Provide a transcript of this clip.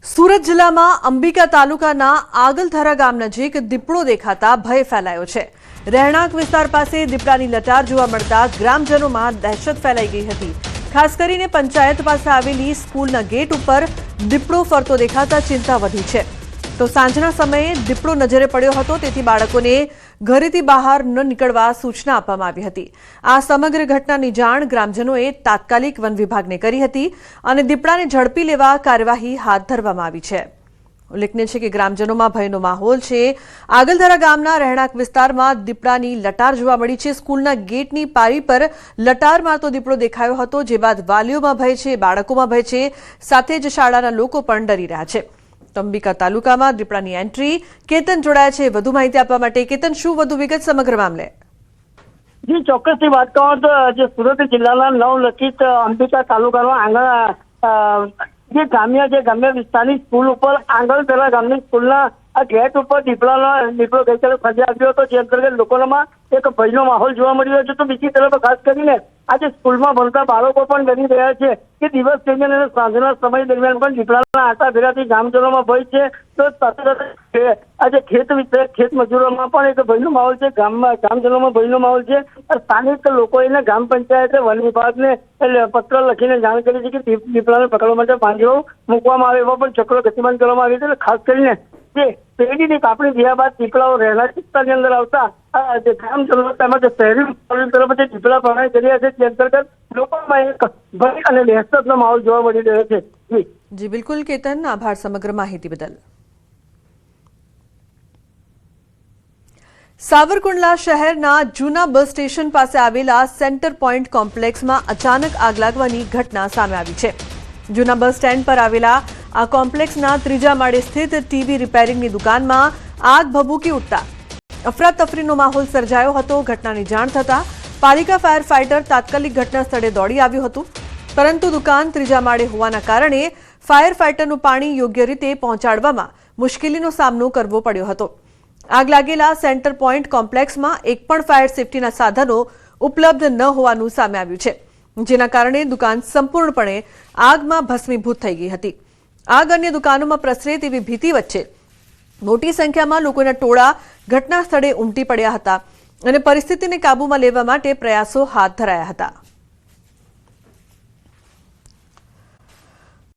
સુરત જિલ્લામાં અંબિકા તાલુકાના આગલધરા ગામ નજીક દીપડો દેખાતા ભય ફેલાયો છે। રહેણાંક વિસ્તાર પાસે દીપડાની લટાર જોવા મળતા ગ્રામજનોમાં દહેશત ફેલાઈ ગઈ હતી। ખાસ કરીને પંચાયત પાસે આવેલી સ્કૂલના ગેટ ઉપર દીપડો ફરતો દેખાતા ચિંતા વધી છે। તો સાંજના સમયે દીપડો નજરે પડ્યો હતો, તેથી બાળકોને ઘરેથી બહાર ન નીકળવા સૂચના આપવામાં આવી હતી। આ સમગ્ર ઘટનાની જાણ ગ્રામજનોએ તાત્કાલિક વન વિભાગને કરી હતી અને દીપડાને ઝડપી લેવા કાર્યવાહી હાથ ધરવામાં આવી છે। ઉલ્લેખનીય છે કે ગ્રામજનોમાં ભયનો માહોલ છે। આગલધરા ગામના રહેણાંક વિસ્તારમાં દીપડાની લટાર જોવા મળી છે। સ્કૂલના ગેટની પારી પર લટાર મારતો દીપડો દેખાયો હતો, જે બાદ વાલીઓમાં ભય છે, બાળકોમાં ભય છે, સાથે જ શાળાના લોકો પણ ડરી રહ્યા છે। અંબિકા તાલુકામાં દીપડાની એન્ટ્રી કેતન જોડાયા છે વધુ માહિતી આપવા માટે। કેતન, શું વધુ વિગત સમગ્ર મામલે? જી, ચોક્કસથી વાત કરું તો જે સુરત જિલ્લાના નવલખિત અંબિકા તાલુકામાં જે ગ્રામ્ય વિસ્તારની સ્કૂલ ઉપર આગળધરા ગામની સ્કૂલના આ ગેટ ઉપર દીપડો ગઈકાલે ફરી આવ્યો હતો, જે અંતર્ગત લોકોમાં એક ભયનો માહોલ જોવા મળી રહ્યો છે। તો બીજી તરફ ખાસ કરીને આજે સ્કૂલમાં ભણતા બાળકો પણ ડરી રહ્યા છે કે દિવસ દરમિયાન અને સાંજના સમય દરમિયાન પણ દીપડાના આટા ફેરાથી ગ્રામજનોમાં ભય છે। તો સાથે સાથે આજે ખેત મજૂરોમાં પણ એક ભયનો માહોલ છે, ગ્રામજનોમાં ભયનો માહોલ છે। સ્થાનિક લોકોએ ગ્રામ પંચાયતે વન વિભાગને પત્ર લખીને જાણ કરી છે કે દીપડાને પકડવા માટે પાંજરો મૂકવામાં આવે, એવા પણ ચક્રો ગતિમાન કરવામાં આવી છે। ખાસ કરીને જે પેઢીની કાપણી થયા બાદ દીપડાઓ રહેણાંક વિસ્તારની અંદર આવતા જે ગ્રામજનો તેમજ શહેરી તરફ જે દીપડા પ્રમાણે કરી રહ્યા છે, તે અંતર્ગત લોકોમાં એક ભય અને દહેશતનો માહોલ જોવા મળી રહ્યો છે। જી બિલકુલ કેતન, આભાર સમગ્ર માહિતી બદલ। સાવરકુંડલા શહેરના જૂના બસ સ્ટેશન પાસે આવેલા સેન્ટર પોઈન્ટ કોમ્પ્લેક્સમાં અચાનક આગ લાગવાની ઘટના સામે આવી છે। જૂના બસ સ્ટેન્ડ પર આવેલા આ કોમ્પ્લેક્સના ત્રીજા માળે સ્થિત ટીવી રિપેરિંગની દુકાનમાં આગ ભભૂકી ઉઠતા અફરાતફરીનો માહોલ સર્જાયો હતો। ઘટનાની જાણ થતાં પાલિકા ફાયર ફાઇટર તાત્કાલિક ઘટના સ્થળે દોડી આવ્યું હતું, પરંતુ દુકાન ત્રીજા માળે હોવાના કારણે ફાયર ફાઇટરનું પાણી યોગ્ય રીતે પહોંચાડવામાં મુશ્કેલીનો સામનો કરવો પડ્યો હતો। આગ લાગેલા સેન્ટર પોઈન્ટ કોમ્પ્લેક્સમાં એક પણ ફાયર સેફટીના સાધનો ઉપલબ્ધ ન હોવાનું સામે આવ્યું છે, જેના કારણે દુકાન સંપૂર્ણપણે આગમાં ભસ્મીભૂત થઈ ગઈ હતી। આગ અન્ય દુકાનોમાં પ્રસરે તેવી ભીતિ વચ્ચે મોટી સંખ્યામાં લોકોના ટોળા ઘટના સ્થળે ઉમટી પડ્યા હતા અને પરિસ્થિતિને કાબૂમાં લેવા માટે પ્રયાસો હાથ ધરાયા હતા।